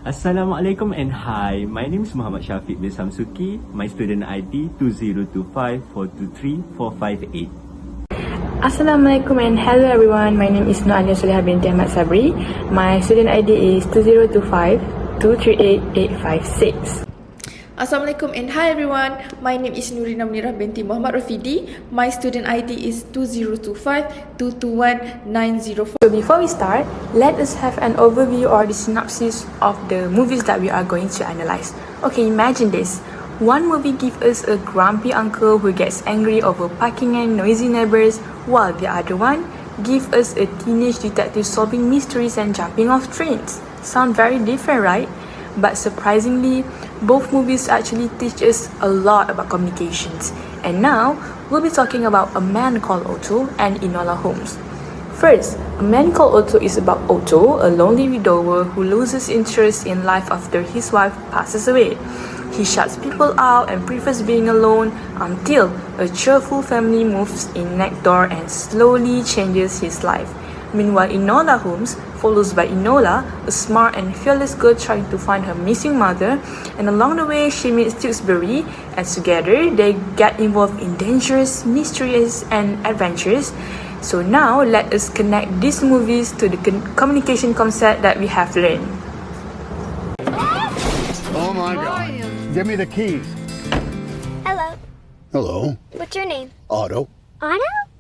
Assalamualaikum and hi. My name is Muhammad Syafiq bin Samsuki. My student ID 2025423458. Assalamualaikum and hello everyone. My name is Noalia Sulaiha binti Ahmad Sabri. My student ID is 2025238856. Assalamualaikum and hi everyone. My name is Nurina Munirah binti Muhammad Rafidi. My student ID is 2025221904. So before we start, let us have an overview or the synopsis of the movies that we are going to analyze. Okay, imagine this. One movie gives us a grumpy uncle who gets angry over parking and noisy neighbors, while the other one gives us a teenage detective solving mysteries and jumping off trains. Sound very different, right? But surprisingly, both movies actually teach us a lot about communications. And now, we'll be talking about A Man Called Otto and Enola Holmes. First, A Man Called Otto is about Otto, a lonely widower who loses interest in life after his wife passes away. He shuts people out and prefers being alone until a cheerful family moves in next door and slowly changes his life. Meanwhile, Enola Holmes follows by Enola, a smart and fearless girl trying to find her missing mother, and along the way she meets Tewksbury, and together they get involved in dangerous, mysterious, and adventures. So now let us connect these movies to the communication concept that we have learned. Oh my God. Give me the keys. Hello. Hello. What's your name? Otto. Otto?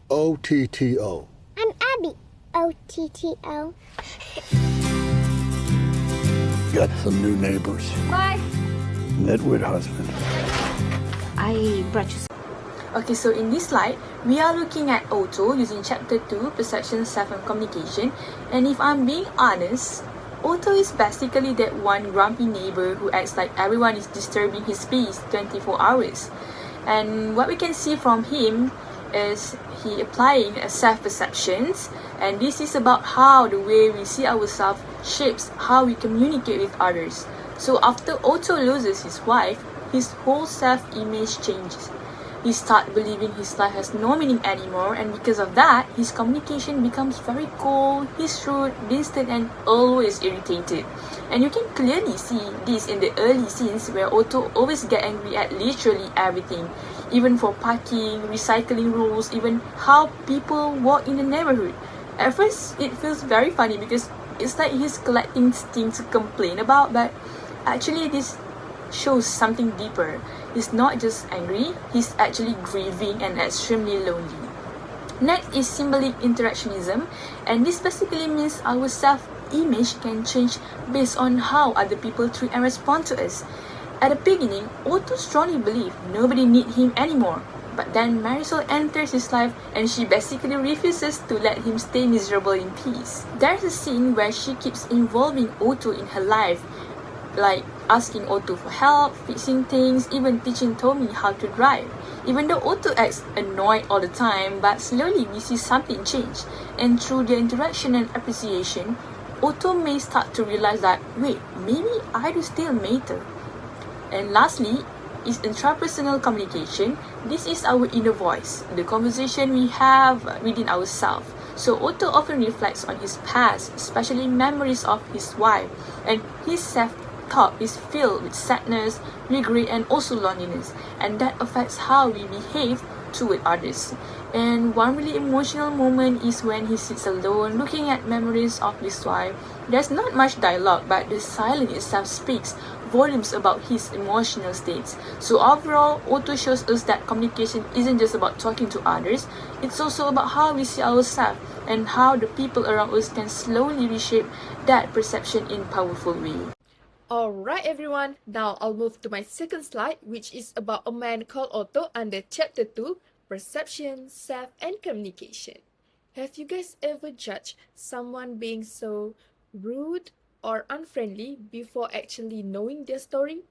O-T-T-O. I'm Abby. O-T-T-O. Got some new neighbors. Bye. Nitwit husband. I brought you some. Okay, so in this slide, we are looking at Otto using chapter 2, Perception, Self and Communication. And if I'm being honest, Otto is basically that one grumpy neighbor who acts like everyone is disturbing his peace 24 hours. And what we can see from him is he applying a self-perceptions, and this is about how the way we see ourselves shapes how we communicate with others. So after Otto loses his wife, his whole self-image changes. He starts believing his life has no meaning anymore, and because of that, his communication becomes very cold, he's rude, distant, and always irritated. And you can clearly see this in the early scenes where Otto always gets angry at literally everything, even for parking, recycling rules, even how people walk in the neighborhood. At first, it feels very funny because it's like he's collecting things to complain about, but actually this shows something deeper. He's not just angry, he's actually grieving and extremely lonely. Next is symbolic interactionism, and this basically means our self-image can change based on how other people treat and respond to us. At the beginning, Otto strongly believed nobody needs him anymore, but then Marisol enters his life and she basically refuses to let him stay miserable in peace. There's a scene where she keeps involving Otto in her life, like asking Otto for help, fixing things, even teaching Tommy how to drive. Even though Otto acts annoyed all the time, but slowly we see something change. And through their interaction and appreciation, Otto may start to realize that, wait, maybe I do still matter. And lastly, is intrapersonal communication. This is our inner voice, the conversation we have within ourselves. So Otto often reflects on his past, especially memories of his wife, and his self-talk is filled with sadness, regret, and also loneliness, and that affects how we behave toward others. And one really emotional moment is when he sits alone looking at memories of his wife. There's not much dialogue, but the silence itself speaks volumes about his emotional states. So overall, Otto shows us that communication isn't just about talking to others, it's also about how we see ourselves and how the people around us can slowly reshape that perception in powerful way. Alright everyone, now I'll move to my second slide, which is about A Man Called Otto under chapter 2, Perception, Self and Communication. Have you guys ever judged someone being so rude or unfriendly before actually knowing their story?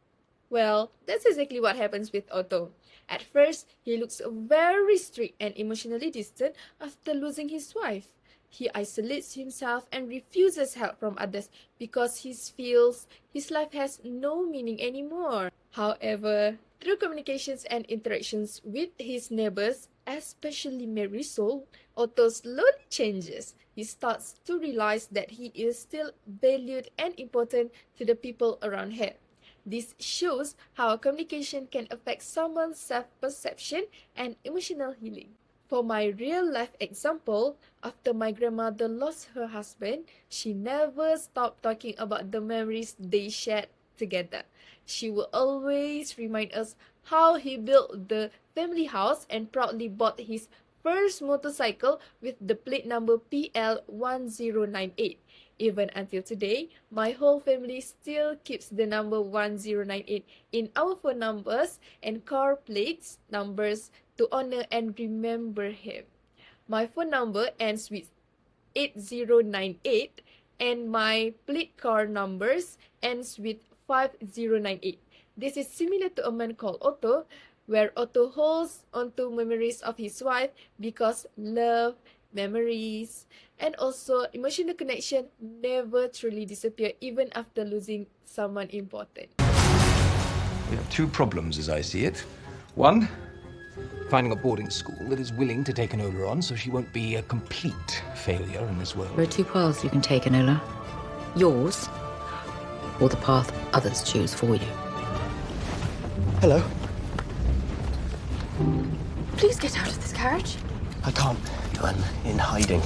Well, that's exactly what happens with Otto. At first, he looks very strict and emotionally distant after losing his wife. He isolates himself and refuses help from others because he feels his life has no meaning anymore. However, through communications and interactions with his neighbors, especially Marisol, Otto's load changes. He starts to realize that he is still valued and important to the people around him. This shows how communication can affect someone's self-perception and emotional healing. For my real-life example, after my grandmother lost her husband, she never stopped talking about the memories they shared together. She will always remind us how he built the family house and proudly bought his first motorcycle with the plate number PL1098. Even until today, my whole family still keeps the number 1098 in our phone numbers and car plates numbers to honor and remember him. My phone number ends with 8098 and my plate car numbers ends with 5098. This is similar to a man called Otto, where Otto holds onto memories of his wife because love, memories, and also emotional connection never truly disappear even after losing someone important. We have two problems as I see it. One, finding a boarding school that is willing to take Enola on so she won't be a complete failure in this world. There are two paths you can take, Enola. Yours, or the path others choose for you. Hello. Please get out of this carriage. I can't. I'm in hiding.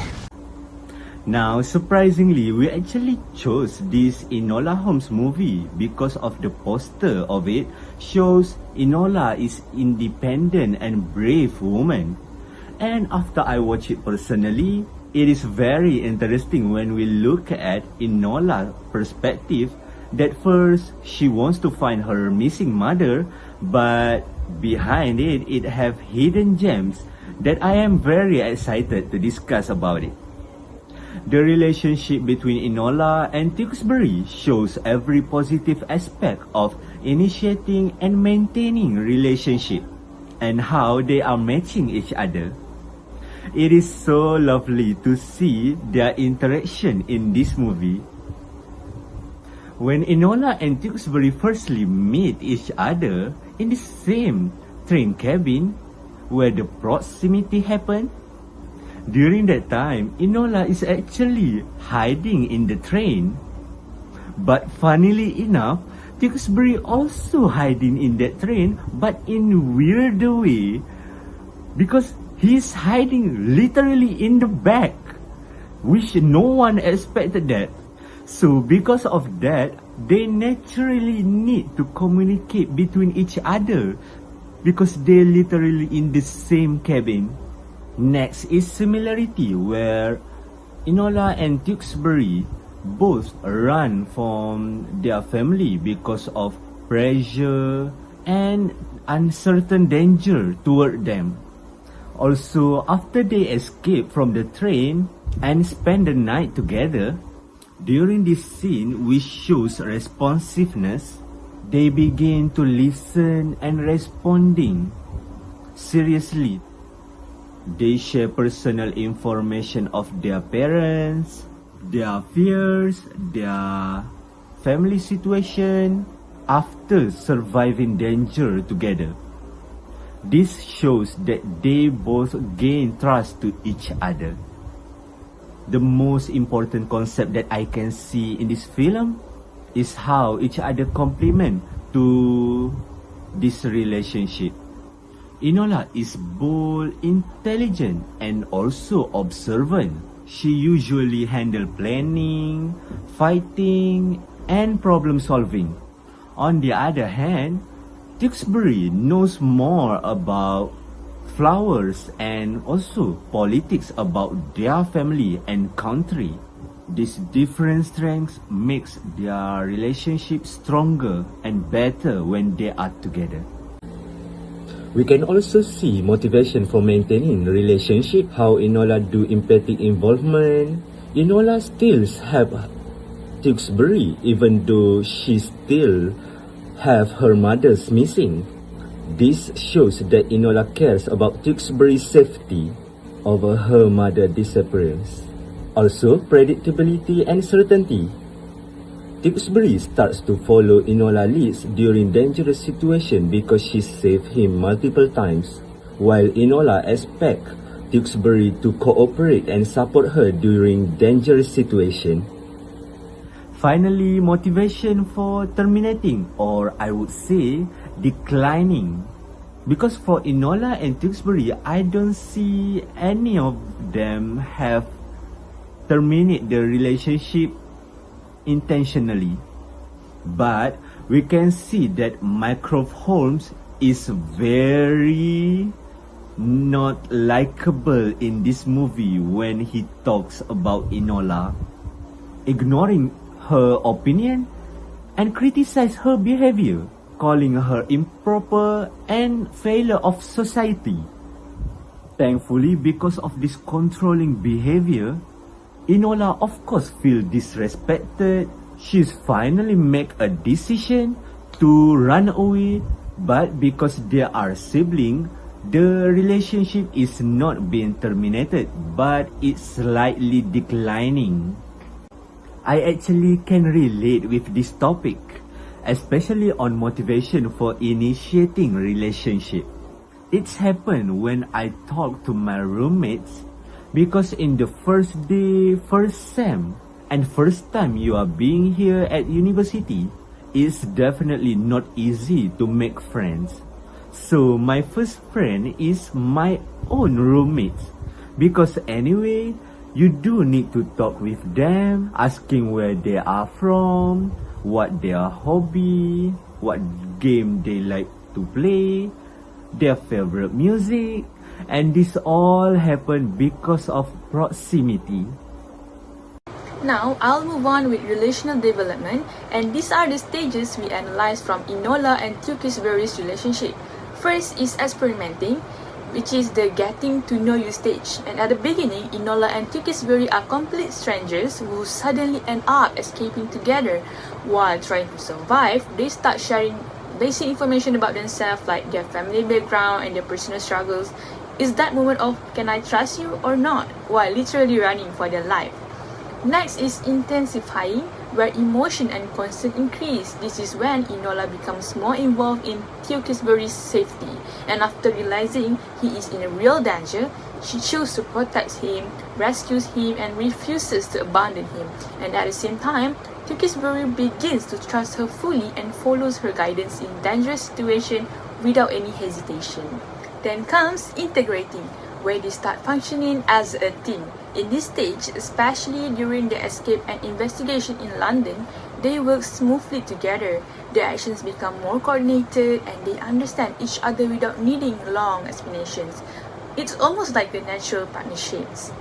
Now, surprisingly, we actually chose this Enola Holmes movie because of the poster of it shows Enola is independent and brave woman. And after I watch it personally, it is very interesting when we look at Enola's perspective that first she wants to find her missing mother, but behind it, it have hidden gems that I am very excited to discuss about it. The relationship between Enola and Tewkesbury shows every positive aspect of initiating and maintaining relationship and how they are matching each other. It is so lovely to see their interaction in this movie. When Enola and Tewkesbury firstly meet each other in the same train cabin where the proximity happened, during that time, Enola is actually hiding in the train. But funnily enough, Tewkesbury also hiding in that train, but in weird way, because he's hiding literally in the back, which no one expected that. So because of that, they naturally need to communicate between each other because they're literally in the same cabin. Next is similarity, where Enola and Tewkesbury both run from their family because of pressure and uncertain danger toward them. Also, after they escape from the train and spend the night together, during this scene which shows responsiveness, they begin to listen and responding seriously. They share personal information of their parents, their fears, their family situation after surviving danger together. This shows that they both gain trust to each other. The most important concept that I can see in this film is how each other complement to this relationship. Enola is bold, intelligent, and also observant. She usually handles planning, fighting, and problem solving. On the other hand, Tewkesbury knows more about flowers and also politics about their family and country. These different strengths makes their relationship stronger and better when they are together. We can also see motivation for maintaining relationship, how Enola do empathic involvement. Enola still help Tewkesbury even though she still have her mother's missing. This shows that Enola cares about Tewkesbury's safety over her mother's disappearance. Also, predictability and certainty. Tewkesbury starts to follow Enola's leads during dangerous situations because she saved him multiple times, while Enola expects Tewkesbury to cooperate and support her during dangerous situation. Finally, motivation for terminating, or I would say declining. Because for Enola and Tewkesbury, I don't see any of them have terminated the relationship intentionally. But we can see that Mycroft Holmes is very not likable in this movie when he talks about Enola, ignoring her opinion and criticize her behavior, calling her improper and failure of society. Thankfully, because of this controlling behavior, Enola of course feel disrespected. She's finally make a decision to run away, but because they are siblings, the relationship is not being terminated, but it's slightly declining. I actually can relate with this topic, especially on motivation for initiating relationship. It's happened when I talk to my roommates, because in the first day, first sem, and first time you are being here at university, it's definitely not easy to make friends. So my first friend is my own roommates, because anyway, you do need to talk with them, asking where they are from, what their hobby, what game they like to play, their favorite music, and this all happened because of proximity. Now, I'll move on with relational development, and these are the stages we analyze from Enola and Tewkesbury's relationship. First is experimenting, which is the getting to know you stage. And at the beginning, Enola and Tewkesbury are complete strangers who suddenly end up escaping together. While trying to survive, they start sharing basic information about themselves, like their family background and their personal struggles. Is that moment of can I trust you or not, while literally running for their life. Next is intensifying, where emotion and concern increase. This is when Enola becomes more involved in Tewkesbury's safety, and after realizing he is in a real danger, she chooses to protect him, rescues him, and refuses to abandon him. And at the same time, Tewkesbury begins to trust her fully and follows her guidance in dangerous situations without any hesitation. Then comes integrating, where they start functioning as a team. In this stage, especially during the escape and investigation in London, they work smoothly together. Their actions become more coordinated and they understand each other without needing long explanations. It's almost like the natural partnerships.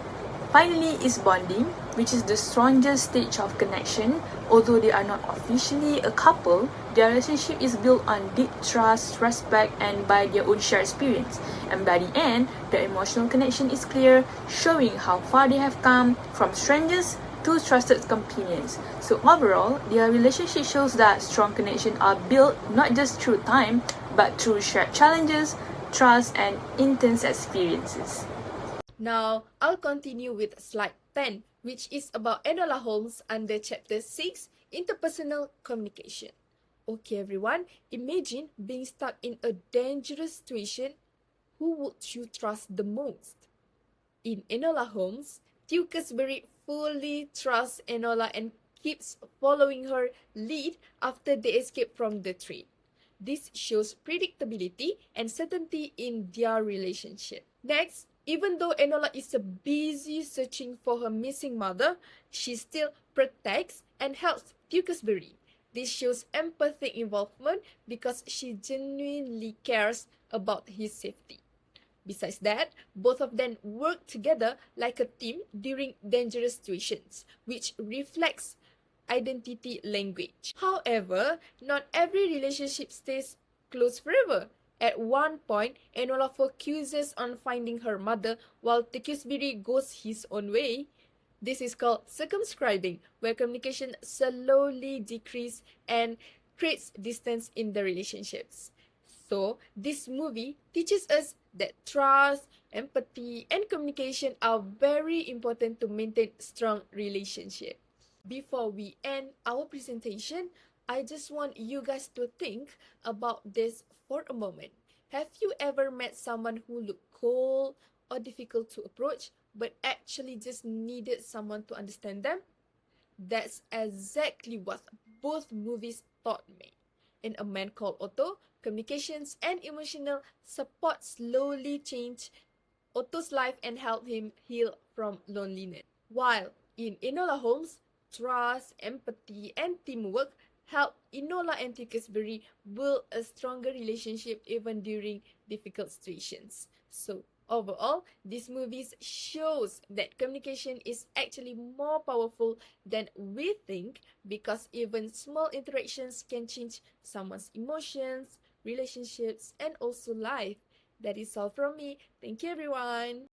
Finally is bonding, which is the strongest stage of connection. Although they are not officially a couple, their relationship is built on deep trust, respect, and by their own shared experience. And by the end, the emotional connection is clear, showing how far they have come from strangers to trusted companions. So overall, their relationship shows that strong connections are built not just through time, but through shared challenges, trust, and intense experiences. Now, I'll continue with slide 10, which is about Enola Holmes under chapter 6, interpersonal communication. Okay everyone, imagine being stuck in a dangerous situation. Who would you trust the most? In Enola Holmes, Tewkesbury fully trusts Enola and keeps following her lead after they escape from the train. This shows predictability and certainty in their relationship. Next, even though Enola is busy searching for her missing mother, she still protects and helps Tewkesbury. This shows empathic involvement because she genuinely cares about his safety. Besides that, both of them work together like a team during dangerous situations, which reflects identity language. However, not every relationship stays close forever. At one point, Enola focuses on finding her mother while Tewkesbury goes his own way. This is called circumscribing, where communication slowly decreases and creates distance in the relationships. So, this movie teaches us that trust, empathy, and communication are very important to maintain strong relationships. Before we end our presentation, I just want you guys to think about this for a moment. Have you ever met someone who looked cold, or difficult to approach, but actually just needed someone to understand them? That's exactly what both movies taught me. In A Man Called Otto, communications and emotional support slowly changed Otto's life and helped him heal from loneliness. While in Enola Holmes, trust, empathy, and teamwork helped Enola and Tewkesbury build a stronger relationship even during difficult situations. So, overall, these movies shows that communication is actually more powerful than we think, because even small interactions can change someone's emotions, relationships, and also life. That is all from me. Thank you, everyone.